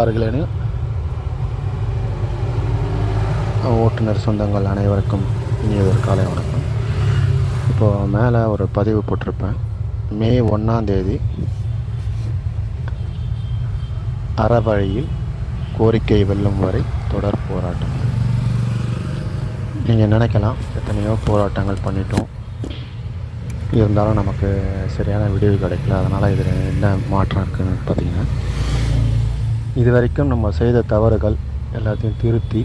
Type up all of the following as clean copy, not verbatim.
அவர்களின் ஓட்டுநர் சொந்தங்கள் அனைவருக்கும் இனியதொரு காலை வணக்கம். இப்போது மேலே ஒரு பதிவு போட்டிருப்பேன். மே 1ஆம் தேதி அறவழியில் கோரிக்கை வெல்லும் வரை தொடர் போராட்டம். நீங்கள் நினைக்கலாம், எத்தனையோ போராட்டங்கள் பண்ணிட்டோம், இருந்தாலும் நமக்கு சரியான விடிவு கிடைக்கல, அதனால் இதில் என்ன மாற்றம் இருக்குதுன்னு பார்த்தீங்கன்னா, இது வரைக்கும் நம்ம செய்த தவறுகள் எல்லாத்தையும் திருத்தி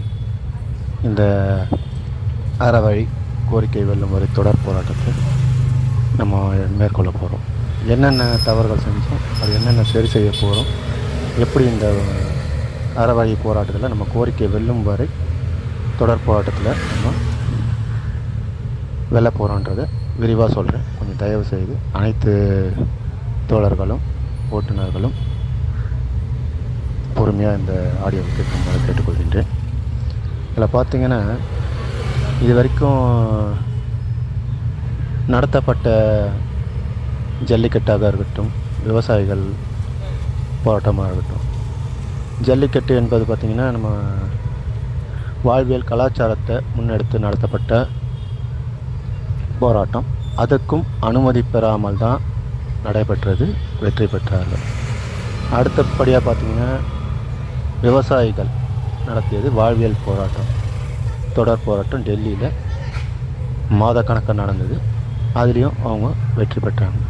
இந்த அறவழி கோரிக்கை வெல்லும் வரை தொடர் போராட்டத்தை நம்ம மேற்கொள்ள போகிறோம். என்னென்ன தவறுகள் செஞ்சோம், அது என்னென்ன சரி செய்ய போகிறோம், எப்படி இந்த அறவழி போராட்டத்தில் நம்ம கோரிக்கை வெல்லும் வரை தொடர் போராட்டத்தில் நம்ம வெல்ல போகிறோன்றதை விரிவாக சொல்கிறேன். கொஞ்சம் தயவு செய்து அனைத்து தோழர்களும் ஓட்டுநர்களும் பொறுமையாக இந்த ஆடியோவை கேட்கும்போது கேட்டுக்கொள்கின்றேன். இதில் பார்த்திங்கன்னா, இது வரைக்கும் நடத்தப்பட்ட ஜல்லிக்கட்டாக இருக்கட்டும், விவசாயிகள் போராட்டமாக இருக்கட்டும், ஜல்லிக்கட்டு என்பது பார்த்திங்கன்னா நம்ம வாழ்வியல் கலாச்சாரத்தை முன்னெடுத்து நடத்தப்பட்ட போராட்டம். அதுக்கும் அனுமதி பெறாமல் தான் நடைபெற்றது, வெற்றி பெற்றார்கள். அடுத்தபடியாக பார்த்திங்கன்னா, விவசாயிகள் நடத்தியது வாழ்வியல் போராட்டம், தொடர் போராட்டம். டெல்லியில் மாதக்கணக்காக நடந்தது, அதுலேயும் அவங்க வெற்றி பெற்றாங்க.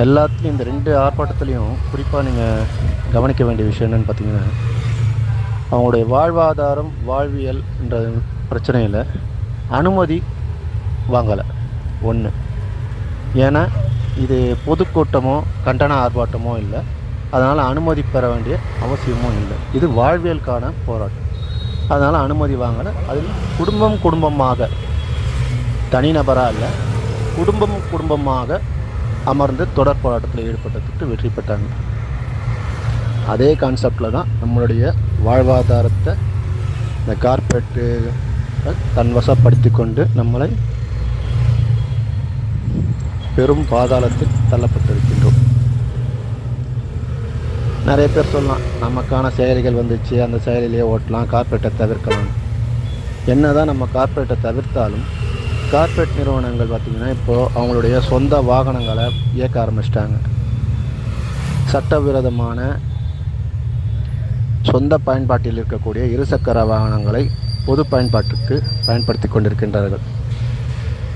எல்லாத்துலேயும் இந்த 2 ஆர்ப்பாட்டத்துலேயும் குறிப்பாக நீங்கள் கவனிக்க வேண்டிய விஷயம் என்னென்னு பார்த்தீங்கன்னா, அவங்களுடைய வாழ்வாதாரம் வாழ்வியல் என்ற பிரச்சனையில் அனுமதி வாங்கலை. ஒன்று, ஏன்னா இது பொதுக்கூட்டமோ கண்டன ஆர்ப்பாட்டமோ இல்லை, அதனால் அனுமதி பெற வேண்டிய அவசியமும் இல்லை. இது வாழ்வியலுக்கான போராட்டம், அதனால் அனுமதி வாங்கலை. அதில் குடும்பமாக, தனிநபராக இல்லை, குடும்பமாக அமர்ந்து தொடர் போராட்டத்தில் ஈடுபட்டதுக்கு வெற்றி பெற்றாங்க. அதே கான்செப்டில் தான் நம்மளுடைய வாழ்வாதாரத்தை இந்த கார்ப்பரேட்டு தன்வசப்படுத்தி கொண்டு நம்மளை பெரும் பாதாளத்தில் தள்ளப்பட்டிருக்கின்றோம். நிறைய பேர் சொல்லலாம், நமக்கான செயலிகள் வந்துச்சு, அந்த செயலிலேயே ஓட்டலாம், கார்ப்பரேட்டை தவிர்க்கலாம். என்ன தான் நம்ம கார்ப்பரேட்டை தவிர்த்தாலும் கார்ப்பரேட் நிறுவனங்கள் பார்த்திங்கன்னா இப்போது அவங்களுடைய சொந்த வாகனங்களை இயக்க ஆரம்பிச்சிட்டாங்க. சட்டவிரோதமான சொந்த பயன்பாட்டில் இருக்கக்கூடிய இருசக்கர வாகனங்களை பொது பயன்பாட்டுக்கு பயன்படுத்தி கொண்டிருக்கின்றார்கள்.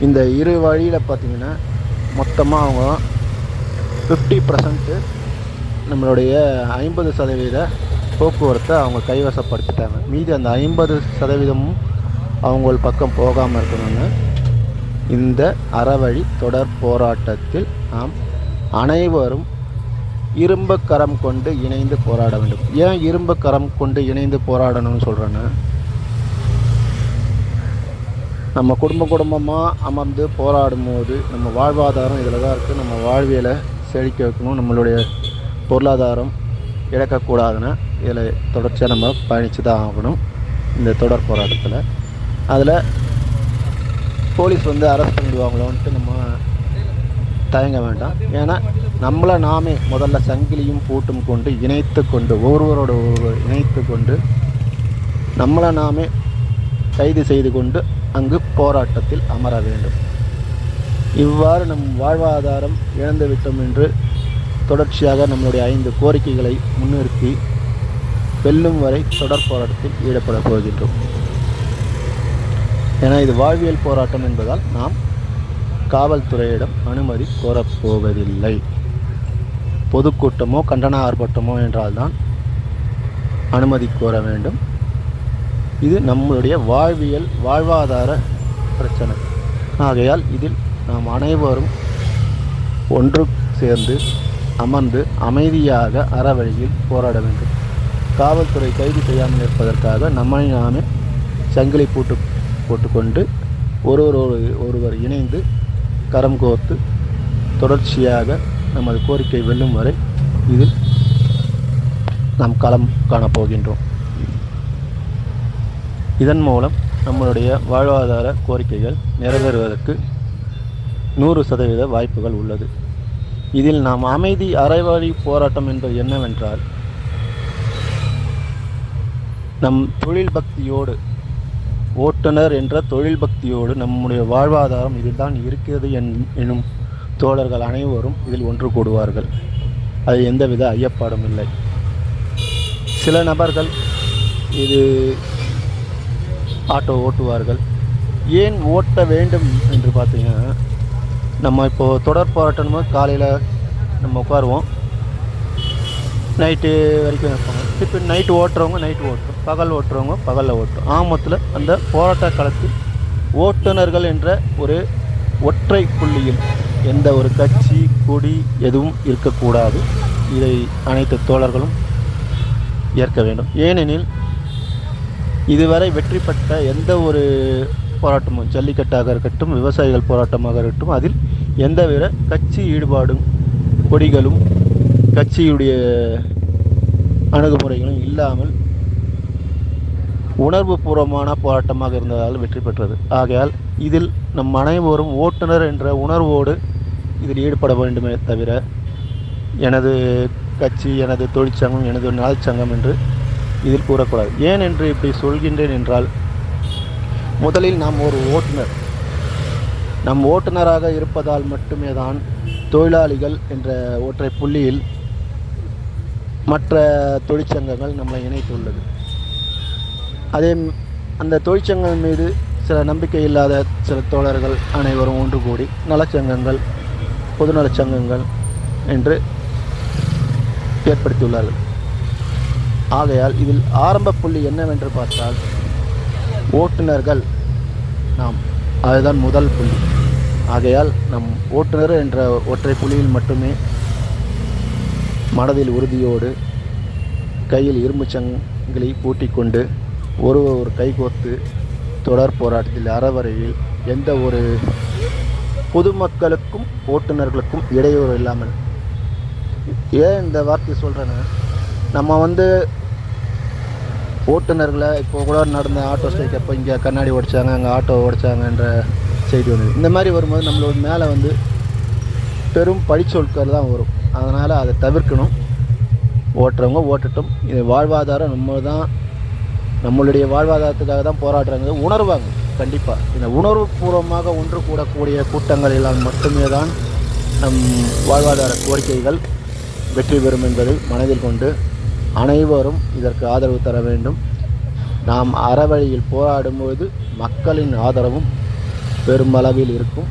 இந்த இரு வழியில் பார்த்திங்கன்னா மொத்தமாக அவங்க 50% நம்மளுடைய 50% போக்குவரத்தை அவங்க கைவசப்படுத்திட்டாங்க. மீதி அந்த 50%ம் அவங்க பக்கம் போகாமல் இருக்கணும்னு இந்த அறவழி தொடர் போராட்டத்தில் நாம் அனைவரும் இரும்பு கரம் கொண்டு இணைந்து போராட வேண்டும். ஏன் இரும்பு கரம் கொண்டு இணைந்து போராடணும்னு சொல்கிறேன்னா, நம்ம குடும்பமாக அமர்ந்து போராடும் போது நம்ம வாழ்வாதாரம் இதில் தான் இருக்குது. நம்ம வாழ்வியலை செழிக்க வைக்கணும், நம்மளுடைய பொருளாதாரம் இழக்கக்கூடாதுன்னா இதில் தொடர்ச்சியாக நம்ம பயணித்து தான் ஆகணும். இந்த தொடர் போராட்டத்தில் அதில் போலீஸ் அரெஸ்ட் பண்ணிடுவாங்களோன்ட்டு நம்ம தயங்க வேண்டாம். ஏன்னா நம்மளை நாமே முதல்ல சங்கிலியும் பூட்டும் கொண்டு இணைத்து கொண்டு ஒருவரோட இணைத்து கொண்டு நம்மளை நாமே கைது செய்து கொண்டு அங்கு போராட்டத்தில் அமர வேண்டும். இவ்வாறு நம் வாழ்வாதாரம் இழந்துவிட்டோம் என்று தொடர்ச்சியாக நம்மளுடைய 5 கோரிக்கைகளை முன்னிறுத்தி வெல்லும் வரை தொடர் போராட்டத்தில் ஈடுபட போகின்றோம். ஏன்னா இது வாழ்வியல் போராட்டம் என்பதால் நாம் காவல்துறையிடம் அனுமதி கோரப்போவதில்லை. பொதுக்கூட்டமோ கண்டன ஆர்ப்பாட்டமோ என்றால்தான் அனுமதி கோர வேண்டும். இது நம்மளுடைய வாழ்வாதார பிரச்சனை. ஆகையால் இதில் நாம் அனைவரும் ஒன்று சேர்ந்து அமர்ந்து அமைதியாக அறவழியில் போராட வேண்டும். காவல்துறை கைது செய்யாமல் இருப்பதற்காக நம்மை நாமே சங்கிலி போட்டுக்கொண்டு ஒருவர் இணைந்து கரம் கோர்த்து தொடர்ச்சியாக நமது கோரிக்கை வெல்லும் வரை இதில் நாம் களம் காணப்போகின்றோம். இதன் மூலம் நம்மளுடைய வாழ்வாதார கோரிக்கைகள் நிறைவேறுவதற்கு 100% வாய்ப்புகள் உள்ளது. இதில் நாம் அமைதி அறவழி போராட்டம் என்பது என்னவென்றால், நம் தொழில் பக்தியோடு, ஓட்டுநர் என்ற தொழில் பக்தியோடு நம்முடைய வாழ்வாதாரம் இதில்தான் இருக்கிறது எனும் தோழர்கள் அனைவரும் இதில் ஒன்று கூடுவார்கள். அது எந்தவித ஐயப்பாடும் இல்லை. சில நபர்கள் இது ஆட்டோ ஓட்டுவார்கள். ஏன் ஓட்ட வேண்டும் என்று பார்த்தீங்கன்னா, நம்ம இப்போது தொடர் போராட்டமாக காலையில் நம்ம உட்காருவோம், நைட்டு வரைக்கும் இருப்பாங்க. இப்போ நைட்டு ஓட்டுறவங்க நைட்டு ஓட்டும், பகல் ஓட்டுறவங்க பகலில் ஓட்டும். ஆமத்தில் அந்த போராட்ட காலத்தில் ஓட்டுநர்கள் என்ற ஒரு ஒற்றை புள்ளியில் எந்த ஒரு கட்சி கொடி எதுவும் இருக்கக்கூடாது. இதை அனைத்து தோழர்களும் ஏற்க வேண்டும். ஏனெனில் இதுவரை வெற்றி பெற்ற எந்த ஒரு போராட்டமும், ஜல்லிக்கட்டாக இருக்கட்டும், விவசாயிகள் போராட்டமாக இருக்கட்டும், அதில் எந்தவித கட்சி ஈடுபாடும், கொடிகளும், கட்சியுடைய அணுகுமுறைகளும் இல்லாமல் உணர்வு பூர்வமான போராட்டமாக இருந்ததால் வெற்றி பெற்றது. ஆகையால் இதில் நம் அனைவரும் ஓட்டுநர் என்ற உணர்வோடு இதில் ஈடுபட வேண்டுமே தவிர, எனது கட்சி, எனது தொழிற்சங்கம், எனது நலச்சங்கம் என்று இதில் கூறக்கூடாது. ஏன் என்று இப்படி சொல்கின்றேன் என்றால், முதலில் நாம் ஒரு ஓட்டுநர். நம் ஓட்டுநராக இருப்பதால் மட்டுமே தான் தொழிலாளிகள் என்ற ஒற்றை புள்ளியில் மற்ற தொழிற்சங்கங்கள் நம்மளை இணைத்துள்ளது. அந்த தொழிற்சங்கங்கள் மீது சில நம்பிக்கை இல்லாத சில தோழர்கள் அனைவரும் ஒன்று கூடி நலச்சங்கங்கள், பொதுநலச் சங்கங்கள் என்று ஏற்படுத்தியுள்ளார்கள். ஆகையால் இதில் ஆரம்ப புள்ளி என்னவென்று பார்த்தால், ஓட்டுநர்கள் நாம், அதுதான் முதல் புள்ளி. ஆகையால் நம் ஓட்டுநர் என்ற ஒற்றை புள்ளியில் மட்டுமே மனதில் உறுதியோடு, கையில் இரும்பு சங்கிலி பூட்டிக்கொண்டு ஒரு கைகோர்த்து தொடர் போராட்டத்தில் அறவரையில் எந்த ஒரு பொதுமக்களுக்கும் ஓட்டுநர்களுக்கும் இடையூறு இல்லாமல். ஏன் இந்த வார்த்தை சொல்கிறேன்னா, நம்ம ஓட்டுநர்களை இப்போ கூட நடந்த ஆட்டோ ஸ்ட்ரைக் அப்போ இங்கே கண்ணாடி உடைச்சாங்க, அங்கே ஆட்டோ உடைச்சாங்கன்ற செய்தி வந்தது. இந்த மாதிரி வரும்போது நம்மளோட மேலே பெரும் பழிச்சொற்கள் தான் வரும். அதனால் அதை தவிர்க்கணும். ஓட்டுறவங்க ஓட்டட்டும். இது வாழ்வாதாரம் நம்மளுடைய வாழ்வாதாரத்துக்காக தான் போராடுறாங்க உணர்வாங்க. கண்டிப்பாக இந்த உணர்வு பூர்வமாக ஒன்று கூடக்கூடிய கூட்டங்களில் மட்டுமே தான் நம் வாழ்வாதார கோரிக்கைகள் வெற்றி பெறும் என்பதை மனதில் கொண்டு அனைவரும் இதற்கு ஆதரவு தர வேண்டும். நாம் அறவழியில் போராடும்போது மக்களின் ஆதரவும் பெருமளவில் இருக்கும்.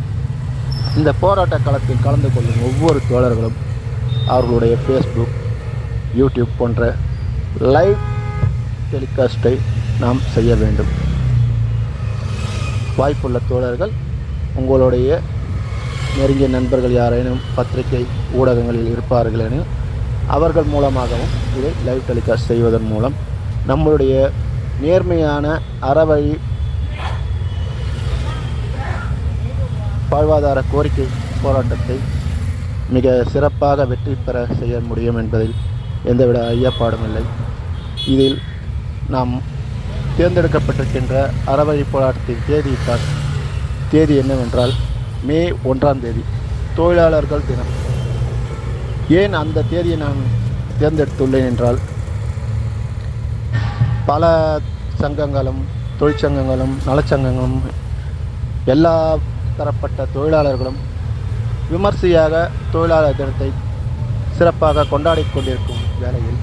இந்த போராட்ட களத்தில் கலந்து கொள்ளும் ஒவ்வொரு தோழர்களும் அவர்களுடைய ஃபேஸ்புக், யூடியூப் போன்ற லைவ் டெலிகாஸ்ட்டை நாம் செய்ய வேண்டும். வாய்ப்புள்ள தோழர்கள் உங்களுடைய நெருங்கிய நண்பர்கள் யாரேனும் பத்திரிகை ஊடகங்களில் இருப்பார்கள் என அவர்கள் மூலமாகவும் இதை லைவ் டெலிகாஸ்ட் செய்வதன் மூலம் நம்மளுடைய நேர்மையான அறவழி வாழ்வாதார கோரிக்கை போராட்டத்தை மிக சிறப்பாக வெற்றி பெற செய்ய முடியும் என்பதில் எந்தவித ஐயப்பாடும் இல்லை. இதில் நாம் தேர்ந்தெடுக்கப்பட்டிருக்கின்ற அறவழி போராட்டத்தின் தேதி என்னவென்றால் மே 1ஆம் தேதி, தொழிலாளர்கள் தினம். ஏன் அந்த தேதியை நான் தேர்ந்தெடுத்துள்ளேன் என்றால், பல சங்கங்களும், தொழிற்சங்கங்களும், நலச்சங்கங்களும், எல்லா தரப்பட்ட தொழிலாளர்களும் விமர்சையாக தொழிலாளர் தினத்தை சிறப்பாக கொண்டாடி கொண்டிருக்கும் வேளையில்,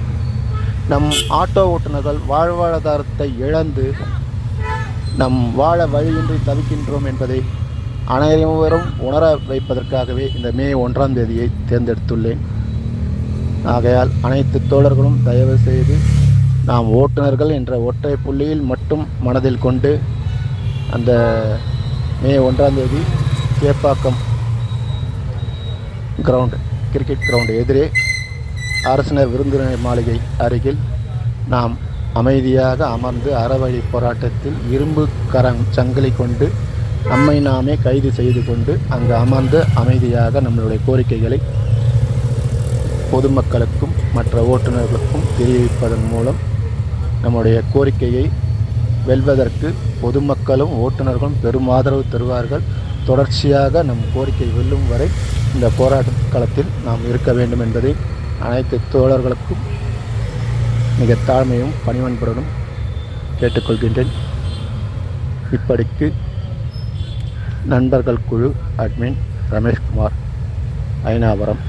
நம் ஆட்டோ ஓட்டுநர்கள் வாழ்வாதாரத்தை இழந்து நம் வாழ வழியின்றி தவிக்கின்றோம் என்பதை அனைவரும் உணர வைப்பதற்காகவே இந்த மே 1ஆம் தேதியை தேர்ந்தெடுத்துள்ளேன். ஆகையால் அனைத்து தோழர்களும் தயவு செய்து நாம் ஓட்டுநர்கள் என்ற ஒற்றை புள்ளியில் மட்டும் மனதில் கொண்டு அந்த மே 1ஆம் தேதி சேப்பாக்கம் கிரவுண்டு, கிரிக்கெட் கிரவுண்டு எதிரே அரசினர் விருந்தினர் மாளிகை அருகில் நாம் அமைதியாக அமர்ந்து அறவழி போராட்டத்தில் இரும்பு சங்கிலி கொண்டு நம்மை நாமே கைது செய்து கொண்டு அங்கு அமர்ந்து அமைதியாக நம்மளுடைய கோரிக்கைகளை பொதுமக்களுக்கும் மற்ற ஓட்டுநர்களுக்கும் தெரிவிப்பதன் மூலம் நம்முடைய கோரிக்கையை வெல்வதற்கு பொதுமக்களும் ஓட்டுநர்களும் பெரும் ஆதரவு தருவார்கள். தொடர்ச்சியாக நம் கோரிக்கை வெல்லும் வரை இந்த போராட்ட களத்தில் நாம் இருக்க வேண்டும் என்பதை அனைத்து தோழர்களுக்கும் மிக தாழ்மையும் பணிவன்புடனும் கேட்டுக்கொள்கின்றேன். இப்படிக்கு நண்பர்கள் குழு அட்மின் ரமேஷ்குமார், அயனாவரம்.